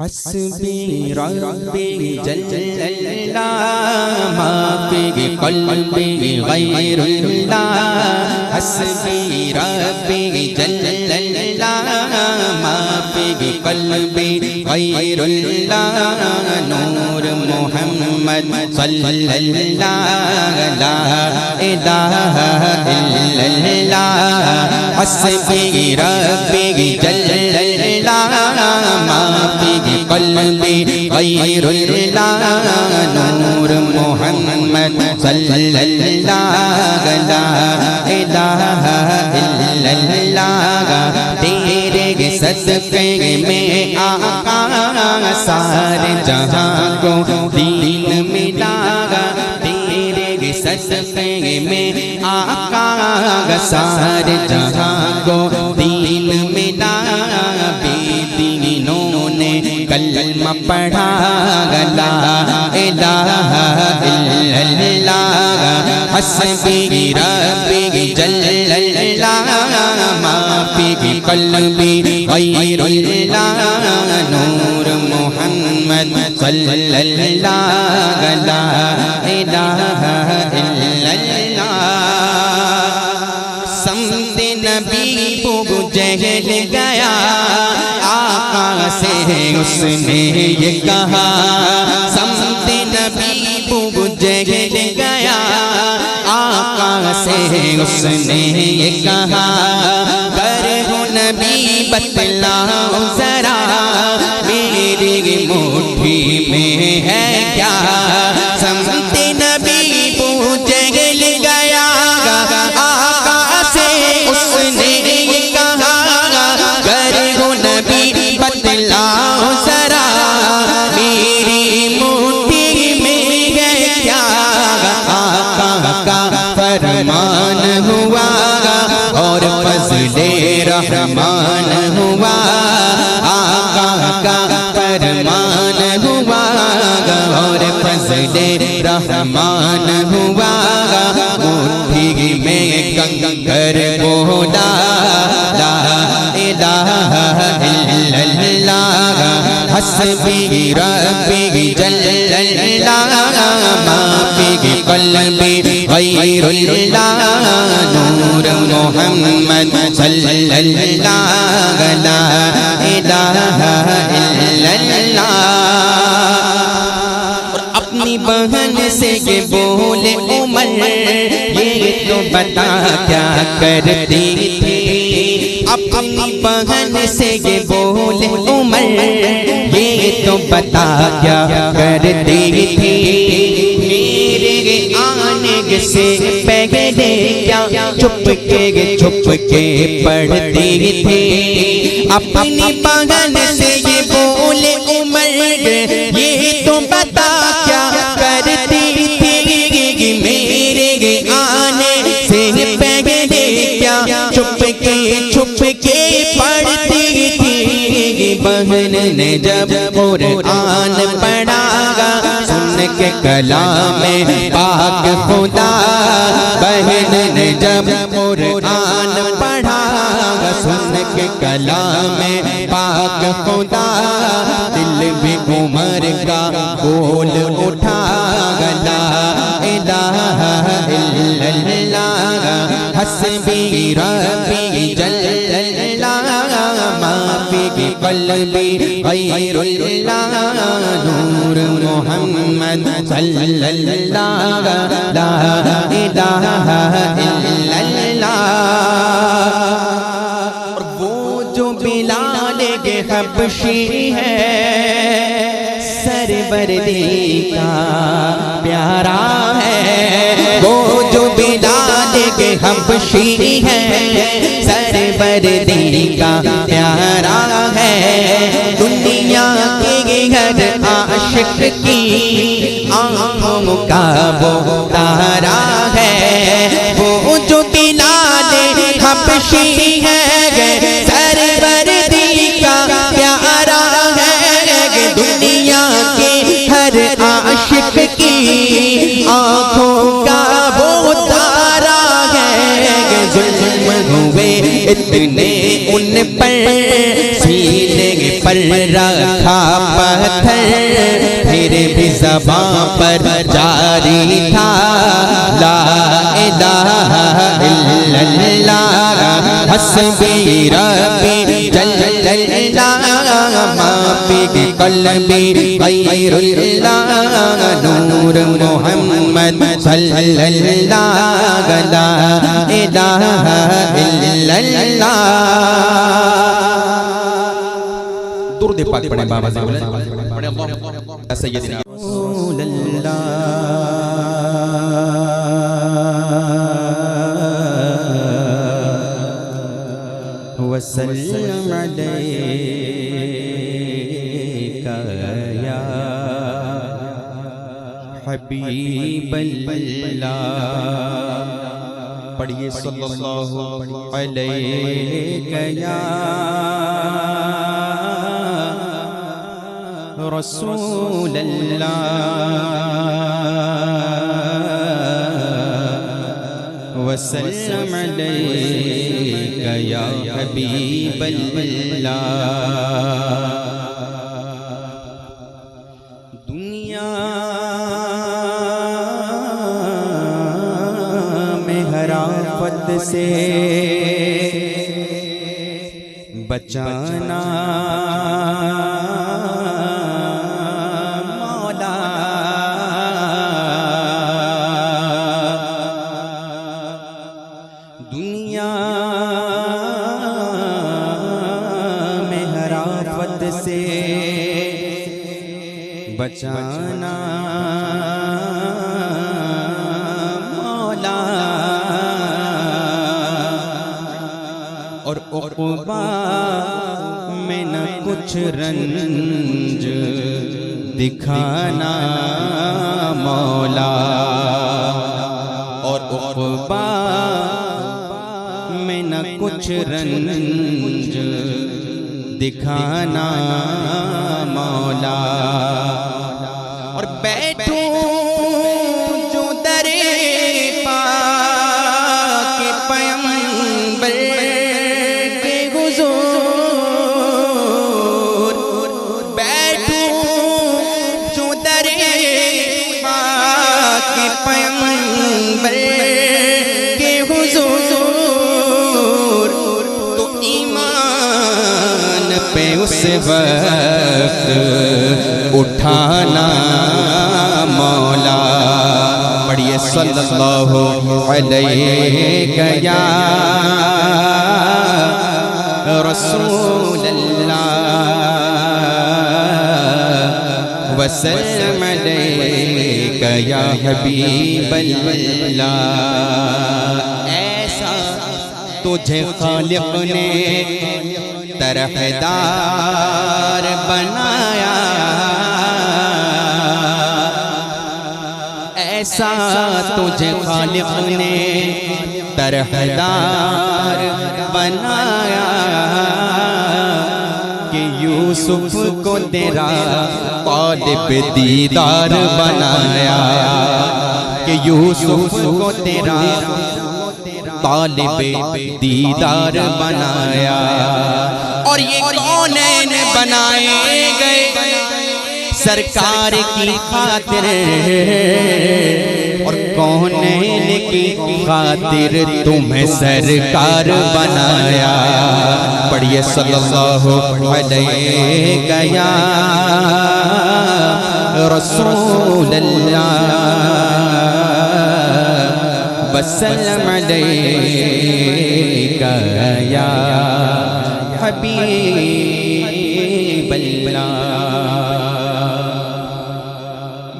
हस्बी रब्बी जल्लल्लाह मा फी क़ल्बी गैरुल्लाह। हस्बी रब्बी जल्लल्लाह मा फी क़ल्बी गैरुल्लाह। नूर मुहम्मद सल्लल्लाह ला इलाहा इल्लल्लाह। हस्बी रब्बी जल्लल्लाह मा फी क़ल्बी गैरुल्लाह। नूर मुहम्मद सल्लल्लाह ला इलाहा इल्लल्लाह। तेरे सदक़े में आका सारे जहां को दीन मिलागा। तेरे सदक़े में आका सारे जहां को दीन मिला। बेदीनों ने कलमा पढ़ा ला इलाहा इल्लल्लाह। हस्बी रब्बी जल्लल्लाह मा फी क़ल्बी गैरुल्लाह। नूर मुहम्मद सल्लल्लाह ला इलाहा इल्लल्लाह। समदे नबी को जहल गया आका से उसने ये कहा। समदे नबी को जहल गया आका से उसने ये कहा। कर हो नबी बतलाओ जरा मेरी मुट्ठी में है क्या। समदे नबी को जहल गया आका से उसने ये कहा। कर हो नबी बतलाओ जरा मेरी मुट्ठी में है क्या। आका का फरमान हुआ और फज़ले रहमान हुआ। आका का फरमान हुआ और फज़ले रहमान हुआ। मुट्ठी में कंकर बोला ला इलाहा इल्लल्लाह। हस्बी रब्बी जल्लल्लाह मा फी क़ल्बी गैरुल्लाह। नूर मुहम्मद सल्लल्लाह ला इलाहा इल्लल्लाह। और अपनी बहन से ये बोले उमर ये तो बता क्या करती थी। अपनी बहन से ये बोले उमर ये तो बता क्या करती थी। मेरे आने से पहले क्या चुप के पढ़ती थी। अपनी बहन से ये बोले उमर ये तो बता क्या करती थी। मेरे आने से पहले क्या चुप के पढ़ती थी। बहन ने जब कुरान पढ़ा सुन के कलाम पाक खुदा। बहन ने जब कुरान पढ़ा सुन के कलाम पाक खुदा। दिल में उमर का बोल उठा ला इलाहा इल्लल्लाह। हस्बी रब्बी जल्लल्लाह मा फी क़ल्बी गैरुल्लाह। नूर मुहम्मद सल्लल्लाह ला इलाहा इल्लल्लाह। और वो जो बिलाल के हबशी है सरवरदी का प्यारा है। वो जो बिलाल के हबशी है सरवरदी का प्यारा है। दुनिया के हर आशिक की आँखों का वो तारा है। वो जो बिलाल हबशी है सरवरदी का प्यारा है। दुनिया के हर आशिक की आँखों का वो तारा है। जुल्म हुए इतने उन पर सीने पर रखा पत्थर फिर भी ज़बान पर जारी था। ला इलाहा इल्लल्लाह हस्बी रब्बी जल्लल्लाह मा फी क़ल्बी ग़ैरुल्लाह नूर मुहम्मद सल्लल्लाह ला इलाहा इल्लल्लाह। दुरूद पाक पढ़े बाबा जी बोले पढ़े अल्लाह सय्यदना वसल्लम अलैका या हबीबल्लाह। पढ़िए सल्लल्लाहु अलैका या रसूलल्लाह वसल्लम अलैका या हबीबल्लाह। दुनिया में हर आफत से बचाना मौला, दुनिया में हर आफत से बचाना मौला, और उक़बा में न कुछ रंज दिखाना मौला, और उक़बा में न कुछ रंज दिखाना मौला। और बैठूं जो दरे पाक पैगंबर के हुज़ूर, बैठूं जो दरे पाक पैगंबर के हुज़ूर, तो ईमान पे उस वक्त उठाना मौला। पढ़िए सल्लल्लाहु अलैका या रसूलल्लाह वसल्लम अलैका या हबीबल्लाह। ऐसा तुझे खालिक ने तरहदार बनाया, ऐसा तुझे खालिक ने तरहदार बनाया कि यूसुफ को तेरा तालिब दीदार बनाया, कि यूसुफ को तेरा तालिब दीदार बनाया। और ये कौनैन बनाए गए सरकार की खातिर, और कौनैन की खातिर तुम्हें सरकार बनाया। पढ़िए सल्लल्लाहु अलैका या रसूलल्लाह वसल्लम अलैका या हबीबल्लाह।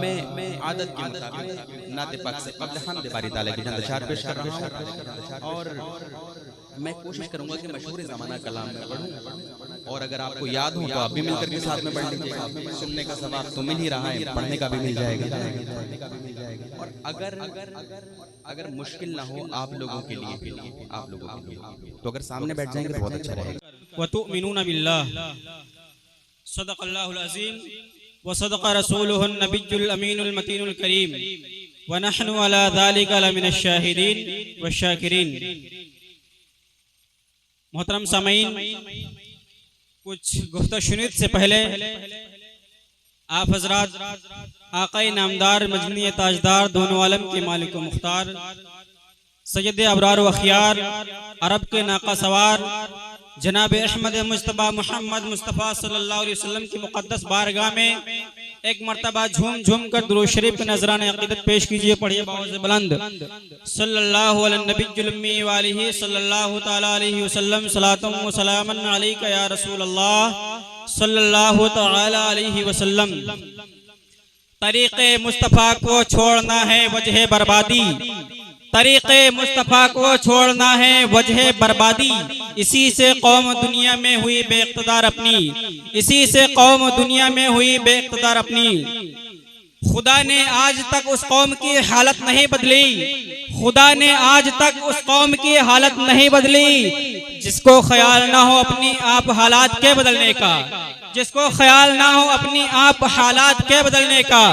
मैं आदत के मुताबिक नाते पाक से क़ब्ल हम्द बारी ताला की चंद अशआर पेश कर रहा हूं, और मैं कोशिश करूंगा कि मशहूर ज़माना कलाम में पढ़ूं, और अगर आपको याद हो तो आप भी मिलकर के साथ में पढ़ लीजिए। सुनने का सवाब तो मिल ही रहा है, पढ़ने का भी मिल जाएगा। और अगर मुश्किल ना हो आप लोगों के लिए, तो अगर सामने बैठ जाएंगे तो बहुत अच्छा रहेगा। वतुमिनून बिल्लाह सदक़ल्लाहुल अज़ीम व सदक़ रसूलुहुन नबियुल अमीनुल मतीनुल करीम व नहनु अला ज़ालिका लमिनश शाहिदीन व शाकिरीन। मोहतरम सामीन, कुछ गुफ्ता शुनीद से पहले आप हजरात आकाए नामदार मजनी ताजदार दोनों आलम के मालिक व मुख्तार सैयद अबरार व अखियार अरब के नाका सवार जनाब अहमद मुस्तफ़ा मोहम्मद मुस्तफ़ा सल्लल्लाहु अलैहि वसल्लम की मुक़द्दस बारगाह में एक मरतबा झूम झूम कर दुरूद शरीफ के नजराने अक़ीदत पेश कीजिए। पढ़िए बावज़ बुलंद सल्लल्लाहु अलैहि नबी उम्मी व आलिहि सल्लल्लाहु तआला अलैहि वसल्लम सलातुम व सलामन अलैका या रसूल अल्लाह सल्लल्लाहु तआला अलैहि वसल्लम। तरीक़े मुस्तफ़ा को छोड़ना है वजह बर्बादी, तरीक़े मुस्तफ़ा को छोड़ना है वजह बर्बादी। इसी से कौम दुनिया में हुई बेइक़्तिदार अपनी, इसी से कौम दुनिया में हुई बेइक़्तिदार अपनी। खुदा ने आज तक उस कौम की हालत नहीं बदली, खुदा ने आज तक उस कौम की हालत नहीं बदली जिसको ख्याल ना हो अपनी आप हालात के बदलने का, जिसको ख्याल ना हो अपनी आप हालात के बदलने का।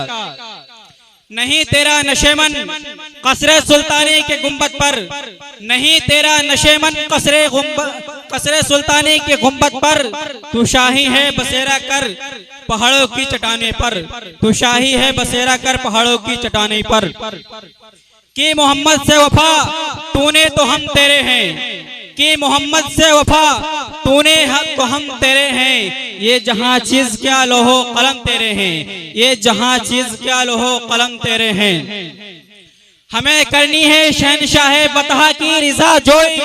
नहीं तेरा नशेमन कसरे सुल्तानी के गुंबद पर, नहीं तेरा नशेमन कसरे सुल्तानी के गुंबद पर। तू शाही है बसेरा कर पहाड़ों की चट्टाने पर, तू शाही है बसेरा कर पहाड़ों की चट्टाने पर। कि मोहम्मद से वफा तूने तो हम तेरे हैं, कि मोहम्मद से वफा तूने तो हम तेरे हैं। ये जहां चीज क्या लोहो कलम तेरे हैं, ये जहां चीज क्या लोहो कलम तेरे हैं। हमें करनी है शहनशाह बतहा की रिजा जोई,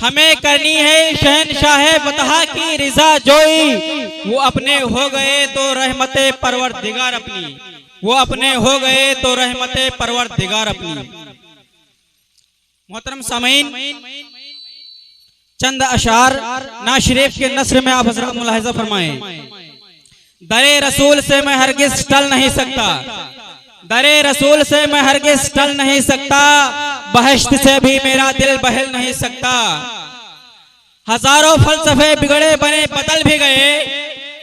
हमें करनी है शहनशाह बतहा की रिजा जोई। वो अपने हो गए तो रहमते परवरदिगार अपनी, वो अपने हो गए तो रहमते परवरदिगार अपनी। मोहतरम सामीन, चंद अशार ना शरीफ के नस्र में आप हज़रत मुलाहिज़ा फरमाएं। दरे रसूल से मैं हरगिज़ टल नहीं सकता, दरे रसूल से मैं हरगिज़ टल नहीं सकता। बहश्त से भी मेरा दिल बहल नहीं सकता। हजारों फलसफे बिगड़े बने बदल भी गए,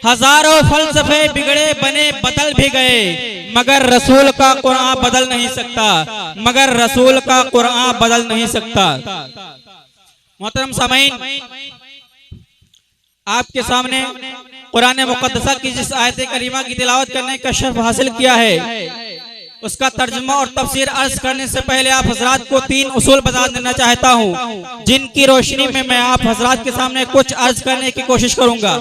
हजारों फलसफे बिगड़े बने बदल भी गए, मगर रसूल का कुरान बदल नहीं सकता, मगर रसूल का कुरान बदल नहीं सकता। मोहतरम सामीन, आपके सामने कुरान मुक़द्दसा की जिस आयत करीमा की तिलावत करने का शर्फ हासिल किया है, उसका तर्जुमा और तफसीर अर्ज करने से पहले आप हजरात को 3 उसूल बता देना चाहता हूँ, जिनकी रोशनी में मैं आप हजरात के सामने कुछ अर्ज करने की कोशिश करूंगा।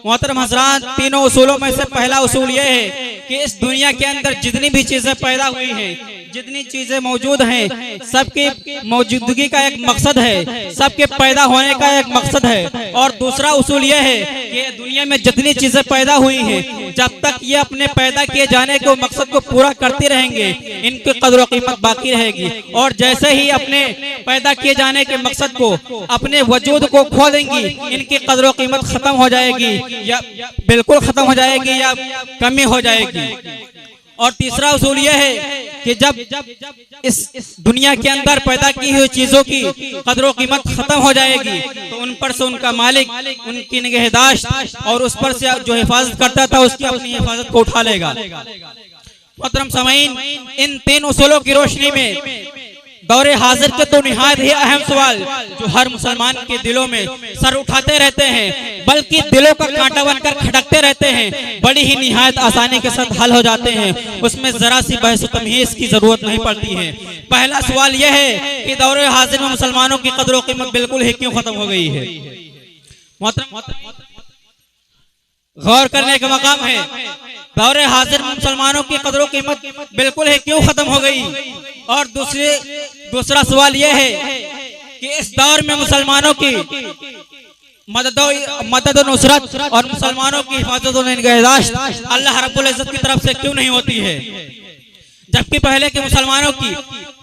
मोहतरम हजरात, तीनों उसूलों में से पहला उसूल यह है कि इस दुनिया के अंदर जितनी भी चीजें पैदा हुई हैं, जितनी चीजें मौजूद हैं, सबकी मौजूदगी का एक मकसद है, सबके पैदा होने का एक मकसद है। और दूसरा उसूल यह है कि दुनिया में जितनी चीजें पैदा हुई हैं, जब तक ये अपने पैदा किए जाने के मकसद को पूरा करते रहेंगे, इनकी कदर और कीमत बाकी रहेगी। और जैसे ही अपने पैदा किए जाने के मकसद को, अपने वजूद को खो देंगी, इनकी कदर और कीमत खत्म हो जाएगी, या बिल्कुल खत्म हो जाएगी या कमी हो जाएगी। और तीसरा उसूल यह है कि जब इस दुनिया के अंदर पैदा की हुई चीजों की कदर कीमत खत्म हो जाएगी, तो उन पर से उनका मालिक उनकी निगहदाश्त और उस पर से जो हिफाजत करता था उसकी अपनी हिफाजत को उठा लेगा। मोहतरम सामीन, इन 3 उसूलों की रोशनी में दौरे हाजिर के तो निहायत ही अहम सवाल जो हर मुसलमान के दिलों में सर उठाते रहते हैं, बल्कि दिलों का कांटा बनकर खटकते रहते हैं, बड़ी ही निहायत आसानी के साथ हल हो जाते हैं, उसमें जरा सी बहस व तमहीज की जरूरत नहीं पड़ती है। पहला सवाल यह है कि दौरे हाजिर में मुसलमानों की कदर कीमत बिल्कुल ही क्यों खत्म हो गई है। गौर करने का मकाम है, दौरे हाजिर में मुसलमानों की कदर कीमत बिल्कुल ही क्यों खत्म हो गई। और दूसरा सवाल यह है कि इस दौर में मुसलमानों की मदद और नुसरत और मुसलमानों की हिफाजत और निगहदाश्त अल्लाह रब्बुल इज्जत की तरफ से क्यों नहीं होती है, जबकि पहले के मुसलमानों की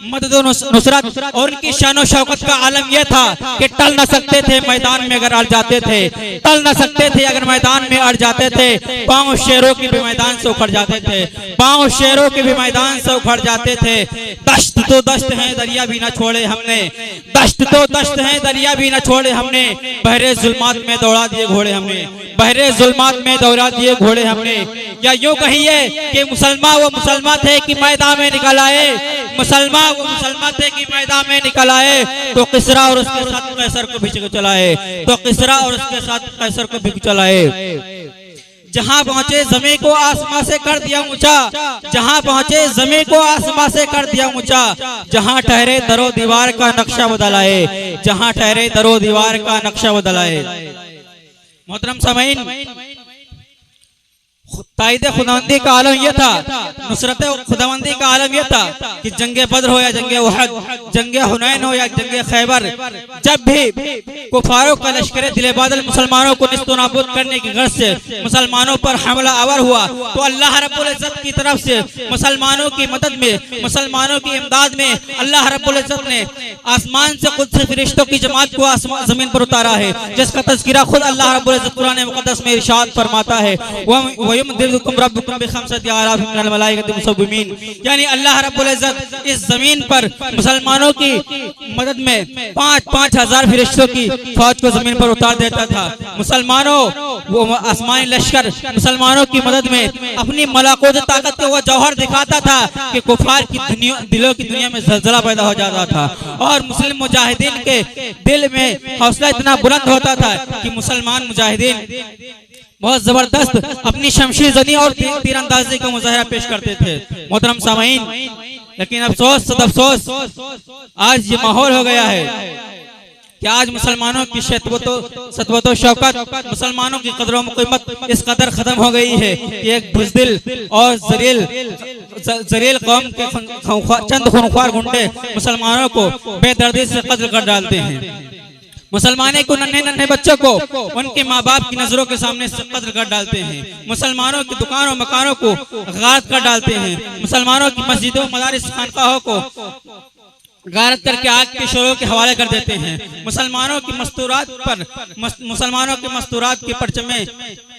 मदद और नुसरत और उनकी शान और शौकत का आलम यह था कि टल न सकते थे मैदान में अगर अड़ जाते थे, टल न सकते थे अगर मैदान में अड़ जाते थे। पांव शेरों के भी मैदान से उखड़ जाते थे, पांव शेरों के भी मैदान से उखड़ जाते थे। दश्त तो दश्त है दरिया भी न छोड़े हमने, दश्त तो दश्त है दरिया भी न छोड़े हमने, बहरे जुल्मात में दौड़ा दिए घोड़े हमने, बहरे जुल्मात में दौड़ा दिए घोड़े हमने। या यूं कहिए कि मुसलमान वो मुसलमान थे कि मैदान में निकल आए, मुसलमान वो मुसलमान थे कि मैदान में निकल आए, तो किसरा और उसके साथ कैसर को भी चलाए, तो किसरा और उसके साथ कैसर को भी चलाए। जहां पहुंचे जमीन को आसमां से कर दिया ऊंचा, जहां पहुंचे जमीन को आसमां से कर दिया ऊंचा, जहां ठहरे दरो दीवार का नक्शा बदलाए, जहां ठहरे दरो दीवार का नक्शा बदलाए। मोहतरम सामीन, ताइद खुदावंदी का आलम यह था, नुसरत खुदावंदी का आलम यह था कि जंगे बद्र हो या जंगे उहद, जंगे हुनैन हो या जंगे खैबर, जब भी कुफारों का लश्कर दिले बादल मुसलमानों को निस्तो नाबूद करने की गर्ज से मुसलमानों पर हमला आवर हुआ, तो अल्लाह रब्बुल इज्जत की तरफ से मुसलमानों की मदद में, मुसलमानों की इमदाद में अल्लाह रब्बुल इज्जत ने आसमान से खुद से फरिश्तों की जमात को जमीन पर उतारा है, जिसका तज़किरा खुद अल्लाह रब्बुल इज्जत कुरान मुक़द्दस में इरशाद फरमाता है, यानी अल्लाह रब्बुल इज्जत इस जमीन पर मुसलमानों की मदद में 5,000 फरिश्तों की फौज को जमीन पर उतार देता था। मुसलमानों वो आसमानी लश्कर मुसलमानों की मदद में अपनी मलाकुत ताकत को वो जौहर दिखाता था कि कुफार की दिलों की दुनिया में ज़लज़ला पैदा हो जाता था और मुस्लिम मुजाहिदीन के दिल में हौसला इतना बुलंद होता था कि मुसलमान मुजाहिदीन बहुत जबरदस्त अपनी शमशीर जनी और तीरंदाजी का मुजाहरा पेश करते थे। मोहतरम सामीन, लेकिन अफसोस सदअफसोस आज ये माहौल हो गया है कि आज मुसलमानों की सतवतो शौकत, मुसलमानों की कदर व कीमत इस कदर खत्म हो गई है कि एक बुज़दिल और जलील कौम के चंद खूंखार गुंडे मुसलमानों को बेदर्दी से कत्ल कर डालते हैं। मुसलमानों को नन्हे नन्हे बच्चों को उनके माँ बाप की नजरों के सामने से कत्ल कर डालते हैं। मुसलमानों की दुकानों मकानों को गारत कर डालते हैं। मुसलमानों की मस्जिदों मदारिस खानकाहों को गारत करके आग के शोरों के हवाले कर देते हैं। मुसलमानों की मस्तूरात पर मुसलमानों के मस्तूरात के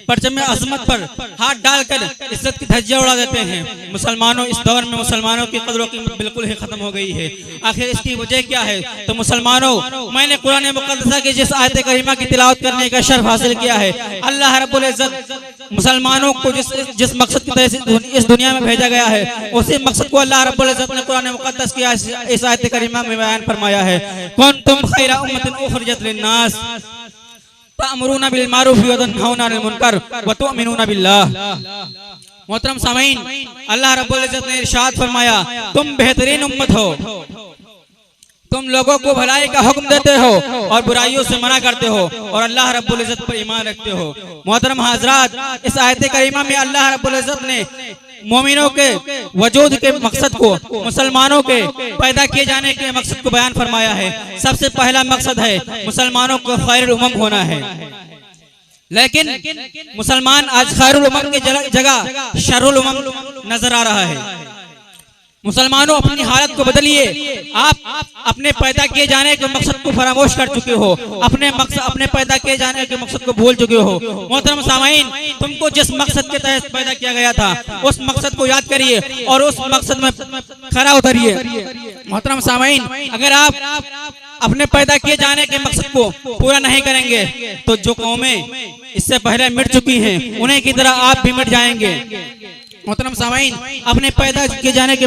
परचमे अजमत पर हाथ डालकर इज्जत की धज्जियां उड़ा देते हैं। मुसलमानों इस दौर में मुसलमानों की कदर की बिल्कुल ही खत्म हो गई है। आखिर इसकी वजह क्या है? तो मुसलमानों, मैंने कुरान मुक़द्दस की जिस आयत करीमा की तिलावत करने का शर्फ हासिल किया है, अल्लाह रब्बुल इज्जत मुसलमानों को जिस मकसद की तरह इस दुनिया में भेजा गया है, उसी मकसद को अल्लाह रब्बुल इज्जत ने कुरान मुक़द्दस की इस आयत करीमा में बयान फरमाया है। कुंतुम खैरा उम्मतिन उखरिजत लिन्नास तअमुरूना बिल मारूफ व तनहौना अनिल मुनकर व तु'मिनूना बिल्लाह। मोहतरम सामीन, अल्लाह रब्बुल इज्जत ने इरशाद फरमाया, तुम बेहतरीन उम्मत हो, तुम लोगों को भलाई का हुक्म देते हो और बुराइयों से मना करते हो और अल्लाह रब्बुल इज्जत पर ईमान रखते हो। मोहतरम हज़रात, इस आयत करीमा में अल्लाह रब्बुल इज्जत ने मोमिनों के वजूद के मकसद को, मुसलमानों के पैदा किए जाने के मकसद को बयान फरमाया है। सबसे पहला मकसद है मुसलमानों को खैरुल उम्म होना है, लेकिन मुसलमान आज खैरुल उम्म की जगह शर्रुल उम्म नजर आ रहा है। मुसलमानों, अपनी हालत को बदलिए। आप अपने पैदा किए जाने के मकसद को फरामोश कर चुके हो, अपने पैदा किए जाने के मकसद को भूल चुके हो। मोहतरम सामीन, तुमको जिस मकसद के तहत पैदा किया गया था उस मकसद को याद करिए और उस मकसद में खरा उतरिए। मोहतरम सामीन, अगर आप अपने पैदा किए जाने के मकसद को पूरा नहीं करेंगे तो जो कौमें इससे पहले मिट चुकी हैं उन्हीं की तरह आप भी मिट जाएंगे। मोहतरम सामीन, अपने पैदा किए जाने के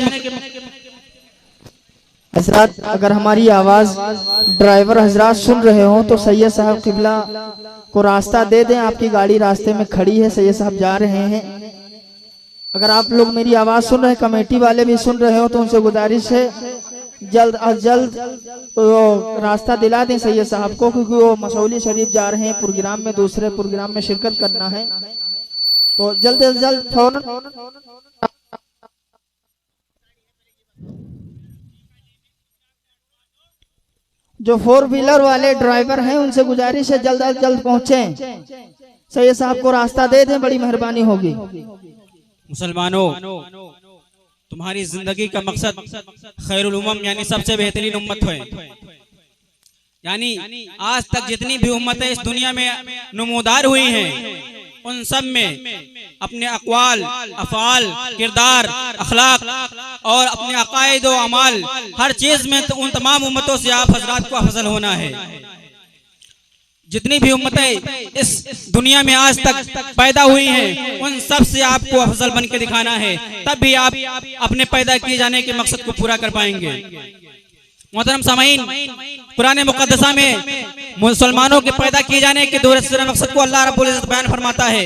हजरात, अगर हमारी आवाज ड्राइवर हजरात सुन रहे हो तो सैयद साहब किबला को रास्ता दे दें। आपकी गाड़ी रास्ते में खड़ी है, सैयद साहब जा रहे हैं। अगर आप लोग मेरी आवाज सुन रहे हैं, कमेटी वाले भी सुन रहे हो, तो उनसे गुजारिश है जल्द अज जल्द तो रास्ता दिला दें सैयद साहब को, क्योंकि वो मसौली शरीफ जा रहे हैं प्रोग्राम में, दूसरे प्रोग्राम में शिरकत करना है। तो जल्द से जल्द फौरन जो 4 व्हीलर वाले ड्राइवर हैं उनसे गुजारिश है जल्द से जल्द पहुंचे, सैयद साहब को रास्ता दे दें, बड़ी मेहरबानी होगी। मुसलमानों, तुम्हारी जिंदगी का मकसद खैरुल उम्म यानी सबसे बेहतरीन उम्मत है। यानी आज तक जितनी भी उम्मतें इस दुनिया में नमूदार हुई हैं, उन सब में अपने अक़वाल, अफ़आल, किरदार, अखलाक और अपने अक़ाइद व अमाल, हर चीज में तो उन तमाम उम्मतों से आप हजरात को अफजल होना है। जितनी भी उम्मतें इस दुनिया में आज तक पैदा हुई हैं, उन सब से आपको अफजल बन के दिखाना है, तब भी आप अपने पैदा किए जाने के मकसद को पूरा कर पाएंगे। मोहतरम सामीन, कुरान मुक़द्दसा में मुसलमानों के पैदा किए जाने के दूसरे मकसद को अल्लाह रब्बुल इज़्ज़त बयान फरमाता है,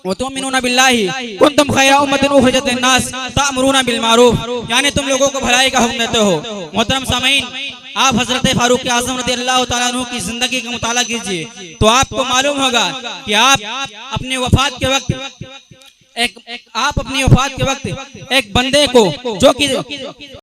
वतुमिनूना बिल्लाहि कुंतुम खैरा उम्मतिन उखरिजत लिन्नास तामुरूना बिल मारूफ, यानी तुम लोगों को भलाई का हुक्म देते हो। मोहतरम सामीन, आप हजरत फारूक आज़म रज़ियल्लाहु ताला अन्हु की जिंदगी का मुताला कीजिए तो आपको मालूम होगा कि आप अपने वफात के वक्त एक बंदे को जो कि